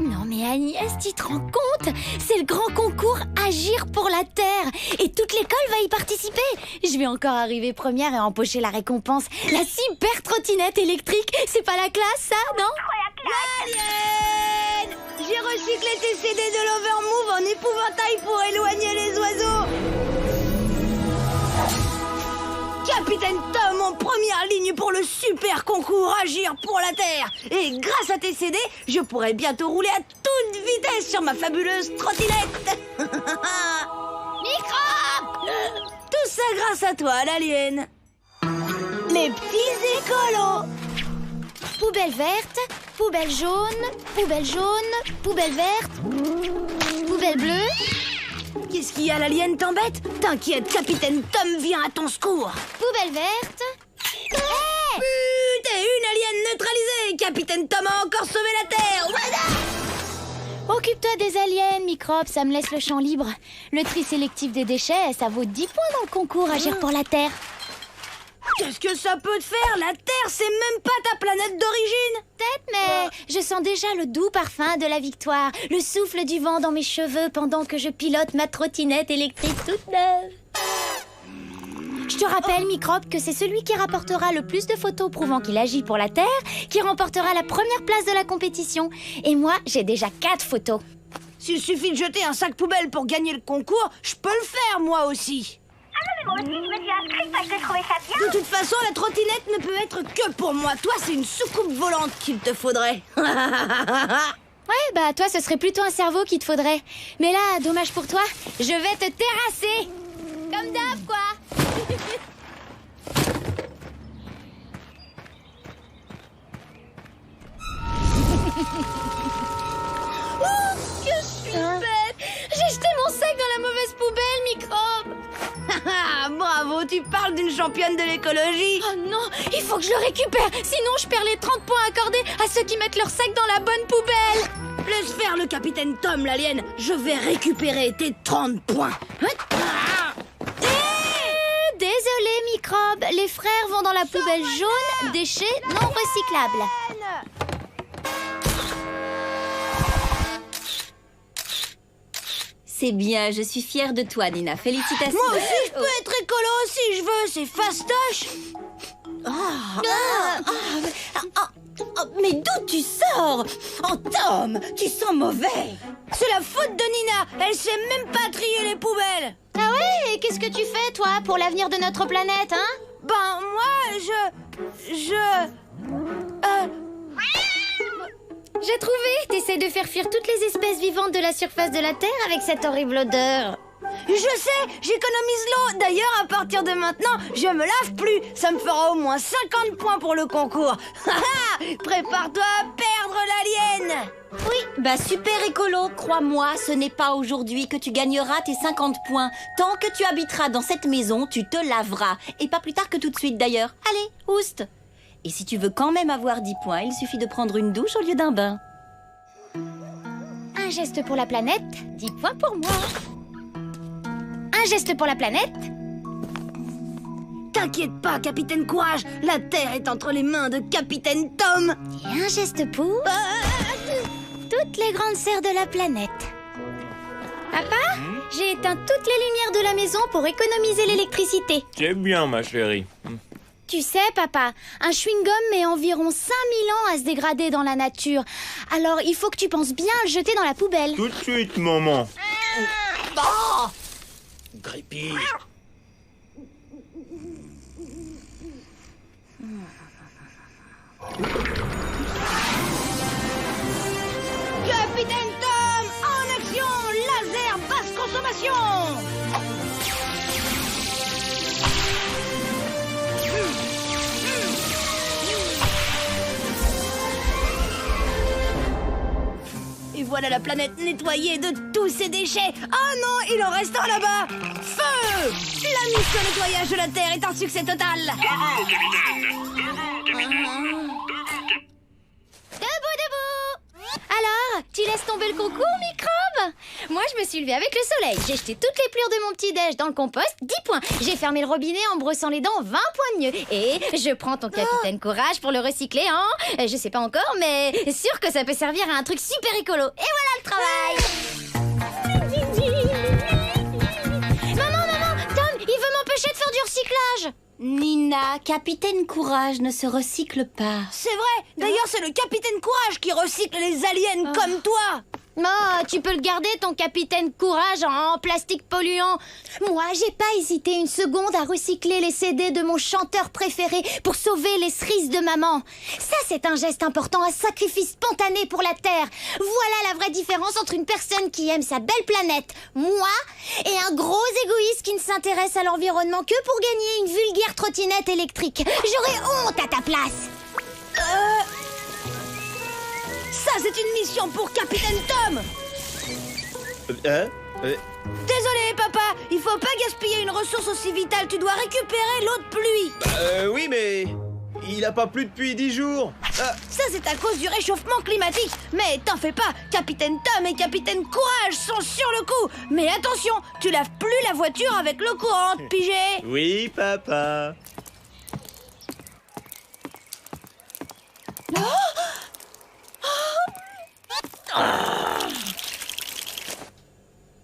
Non mais Agnès, tu te rends compte? C'est le grand concours Agir pour la Terre et toute l'école va y participer. Je vais encore arriver première et empocher la récompense. La super trottinette électrique. C'est pas la classe ça, non? Alien! J'ai recyclé tes CD de l'Overmove en épouvantail pour éloigner les oiseaux. Capitaine Tom en première ligne pour le super concours Agir pour la Terre. Et grâce à tes CD, je pourrai bientôt rouler à toute vitesse sur ma fabuleuse trottinette. Microbe! Tout ça grâce à toi, l'alien. Les petits écolos. Poubelle verte, poubelle jaune, poubelle jaune, poubelle verte, poubelle bleue. Qu'est-ce qu'il y a, l'alien t'embête? T'inquiète, Capitaine Tom vient à ton secours. Poubelle verte. Hey! Putain, une alien neutralisée. Capitaine Tom a encore sauvé la Terre. Voilà. Occupe-toi des aliens, Microbe, ça me laisse le champ libre. Le tri sélectif des déchets, ça vaut 10 points dans le concours Agir pour la Terre. Qu'est-ce que ça peut te faire? La Terre, c'est même pas ta planète d'origine. Peut-être, mais je sens déjà le doux parfum de la victoire, le souffle du vent dans mes cheveux pendant que je pilote ma trottinette électrique toute neuve. Je te rappelle, Microbe, que c'est celui qui rapportera le plus de photos prouvant qu'il agit pour la Terre qui remportera la première place de la compétition. Et moi, j'ai déjà 4 photos. S'il suffit de jeter un sac poubelle pour gagner le concours, je peux le faire, moi aussi. Moi aussi, je me suis inscrite parce que je trouvais ça bien. De toute façon, la trottinette ne peut être que pour moi. Toi, c'est une soucoupe volante qu'il te faudrait. Ouais, bah toi, ce serait plutôt un cerveau qu'il te faudrait. Mais là, dommage pour toi, je vais te terrasser. Comme d'hab, quoi. Oh, que je suis bête. J'ai jeté mon sac dans la mauvaise poubelle, Microbe. Bravo, tu parles d'une championne de l'écologie. Oh non, il faut que je le récupère. Sinon, je perds les 30 points accordés à ceux qui mettent leur sac dans la bonne poubelle. Laisse faire le capitaine Tom, l'alien. Je vais récupérer tes 30 points. Désolé, Microbe. Les frères vont dans la poubelle jaune, déchets non recyclables. C'est bien, je suis fière de toi, Nina. Félicitations. Moi aussi, je peux être écolo si je veux. C'est fastoche. Mais d'où tu sors? Oh, Tom, tu sens mauvais. C'est la faute de Nina. Elle sait même pas trier les poubelles. Ah ouais? Et qu'est-ce que tu fais, toi, pour l'avenir de notre planète, hein? Ben, moi, J'ai trouvé! T'essaies de faire fuir toutes les espèces vivantes de la surface de la Terre avec cette horrible odeur. Je sais, j'économise l'eau. D'ailleurs, à partir de maintenant, je me lave plus. Ça me fera au moins 50 points pour le concours. Prépare-toi à perdre, l'alien. Oui, bah super écolo, crois-moi, ce n'est pas aujourd'hui que tu gagneras tes 50 points. Tant que tu habiteras dans cette maison, tu te laveras. Et pas plus tard que tout de suite d'ailleurs. Allez, ouste. Et si tu veux quand même avoir 10 points, il suffit de prendre une douche au lieu d'un bain. Un geste pour la planète, 10 points pour moi. Un geste pour la planète. T'inquiète pas, Capitaine Courage. La Terre est entre les mains de Capitaine Tom. Et un geste pour... toutes les grandes sœurs de la planète. Papa, j'ai éteint toutes les lumières de la maison pour économiser l'électricité. C'est bien, ma chérie. Tu sais, papa, un chewing-gum met environ 5000 ans à se dégrader dans la nature. Alors, il faut que tu penses bien à le jeter dans la poubelle. Tout de suite, maman. Grippy. Capitaine Tom, en action. Laser basse consommation. voilà la planète nettoyée de tous ses déchets. Oh non, il en reste un là-bas. Feu! La mission nettoyage de la Terre est un succès total. Debout! Alors, tu laisses tomber le concours, microbe? Moi, je me suis levée avec le soleil. J'ai jeté toutes les plures de mon petit-déj dans le compost, 10 points. J'ai fermé le robinet en me brossant les dents, 20 points de mieux. Et je prends ton capitaine courage pour le recycler en... Je sais pas encore, mais sûr que ça peut servir à un truc super écolo. Et voilà le travail! Maman, Tom, il veut m'empêcher de faire du recyclage. Nina, Capitaine Courage ne se recycle pas. C'est vrai. D'ailleurs, c'est le capitaine Courage qui recycle les aliens comme toi. Oh, tu peux le garder, ton capitaine courage en plastique polluant. Moi, j'ai pas hésité une seconde à recycler les CD de mon chanteur préféré pour sauver les cerises de maman. Ça, c'est un geste important, un sacrifice spontané pour la Terre. Voilà la vraie différence entre une personne qui aime sa belle planète, moi, et un gros égoïste qui ne s'intéresse à l'environnement que pour gagner une vulgaire trottinette électrique. J'aurais honte à ta place. Ça, c'est une mission pour Capitaine Tom. Désolé, papa. Il faut pas gaspiller une ressource aussi vitale. Tu dois récupérer l'eau de pluie. Oui, mais... il a pas plu depuis 10 jours. Ça, c'est à cause du réchauffement climatique. Mais t'en fais pas. Capitaine Tom et Capitaine Courage sont sur le coup. Mais attention, tu laves plus la voiture avec l'eau courante, pigé. Oui, papa.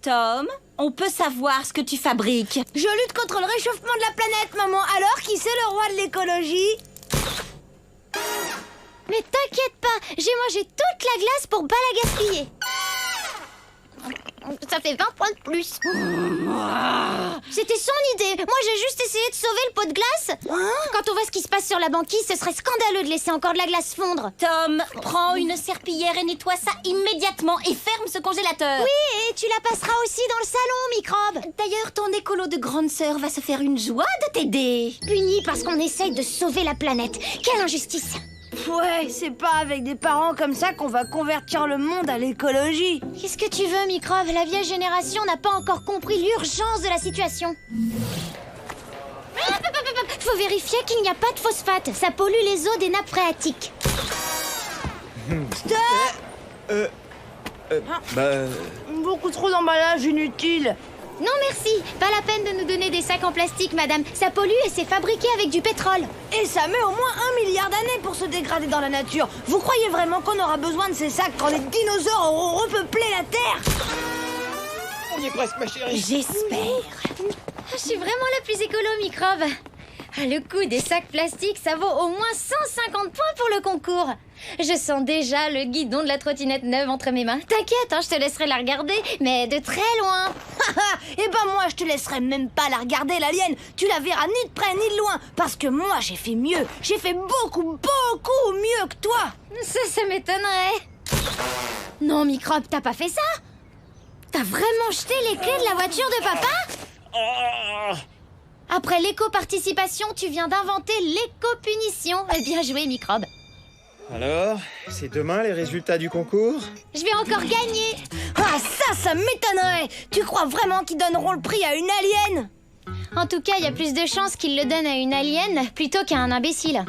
Tom, on peut savoir ce que tu fabriques. Je lutte contre le réchauffement de la planète, maman. Alors, qui c'est le roi de l'écologie? Mais t'inquiète pas, j'ai mangé toute la glace pour pas la gaspiller. Ça fait 20 points de plus. C'était son idée. Moi, j'ai juste essayé de sauver le pot de glace. Quand on voit ce qui se passe sur la banquise, ce serait scandaleux de laisser encore de la glace fondre. Tom, prends une serpillière et nettoie ça immédiatement et ferme ce congélateur. Oui, et tu la passeras aussi dans le salon, microbe. D'ailleurs, ton écolo de grande sœur va se faire une joie de t'aider. Puni parce qu'on essaye de sauver la planète. Quelle injustice. Ouais, c'est pas avec des parents comme ça qu'on va convertir le monde à l'écologie. Qu'est-ce que tu veux, microbe? La vieille génération n'a pas encore compris l'urgence de la situation. Faut vérifier qu'il n'y a pas de phosphate. Ça pollue les eaux des nappes phréatiques. Stop! Beaucoup trop d'emballage inutile. Non merci, pas la peine de nous donner des sacs en plastique, madame. Ça pollue et c'est fabriqué avec du pétrole. Et ça met au moins 1 milliard d'années pour se dégrader dans la nature. Vous croyez vraiment qu'on aura besoin de ces sacs quand les dinosaures auront repeuplé la Terre? On y est presque, ma chérie. J'espère. Je suis vraiment la plus écolo, microbe. Le coût des sacs plastiques, ça vaut au moins 150 points pour le concours. Je sens déjà le guidon de la trottinette neuve entre mes mains. T'inquiète, je te laisserai la regarder, mais de très loin. Eh ben moi, je te laisserai même pas la regarder, l'alien. Tu la verras ni de près ni de loin. Parce que moi, j'ai fait mieux. J'ai fait beaucoup mieux que toi. Ça m'étonnerait. Non, microbe, t'as pas fait ça? T'as vraiment jeté les clés de la voiture de papa? Après l'éco-participation, tu viens d'inventer l'éco-punition. Bien joué, microbe. Alors, c'est demain les résultats du concours? Je vais encore gagner. Ah, ça m'étonnerait. Tu crois vraiment qu'ils donneront le prix à une alien? En tout cas, il y a plus de chances qu'ils le donnent à une alien plutôt qu'à un imbécile.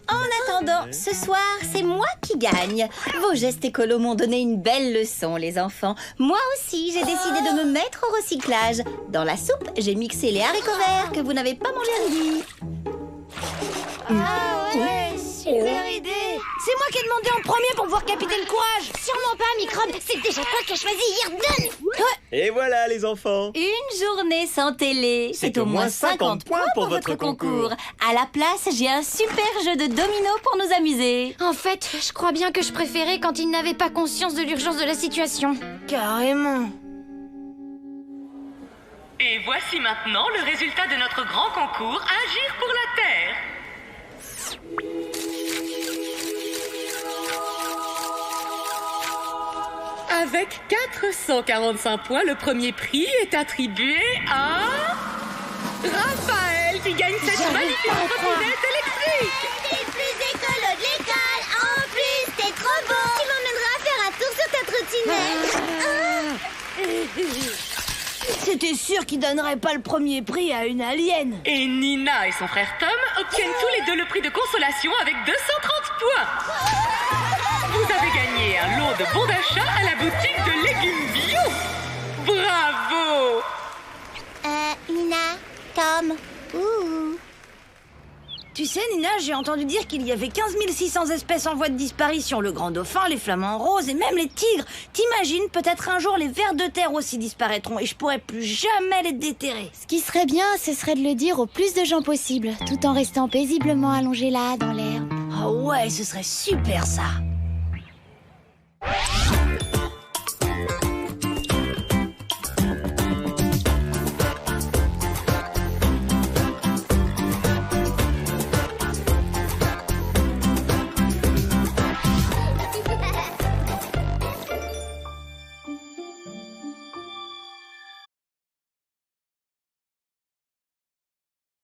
En attendant, ce soir, c'est moi qui gagne. Vos gestes écolos m'ont donné une belle leçon, les enfants. Moi aussi, j'ai décidé de me mettre au recyclage. Dans la soupe, j'ai mixé les haricots verts que vous n'avez pas mangés à midi. Ah ouais, super idée. C'est moi qui ai demandé en premier pour voir Capitaine Courage. Sûrement pas, microbe. C'est déjà toi qui as choisi Yerden. Et voilà, les enfants. Une journée sans télé. C'est au moins 50 points pour votre concours. À la place, j'ai un super jeu de dominos pour nous amuser. En fait, je crois bien que je préférais quand ils n'avaient pas conscience de l'urgence de la situation. Carrément. Et voici maintenant le résultat de notre grand concours Agir pour la Terre. Avec 445 points, le premier prix est attribué à Raphaël qui gagne cette magnifique trottinette électrique. T'es plus écolo de l'école. En plus, t'es trop beau. Tu m'emmèneras faire un tour sur ta trottinette. C'était sûr qu'il donnerait pas le premier prix à une alien. Et Nina et son frère Tom obtiennent tous les deux le prix de consolation avec 230 points. Vous avez gagné un lot de bons d'achat à la boutique de légumes bio. Bravo! Nina, Tom, Tu sais, Nina, j'ai entendu dire qu'il y avait 15 600 espèces en voie de disparition. Le grand dauphin, les flamants roses et même les tigres. T'imagines, peut-être un jour les vers de terre aussi disparaîtront et je pourrai plus jamais les déterrer. ce qui serait bien, ce serait de le dire au plus de gens possible, tout en restant paisiblement allongé là, dans l'herbe. Ah ouais, ce serait super ça.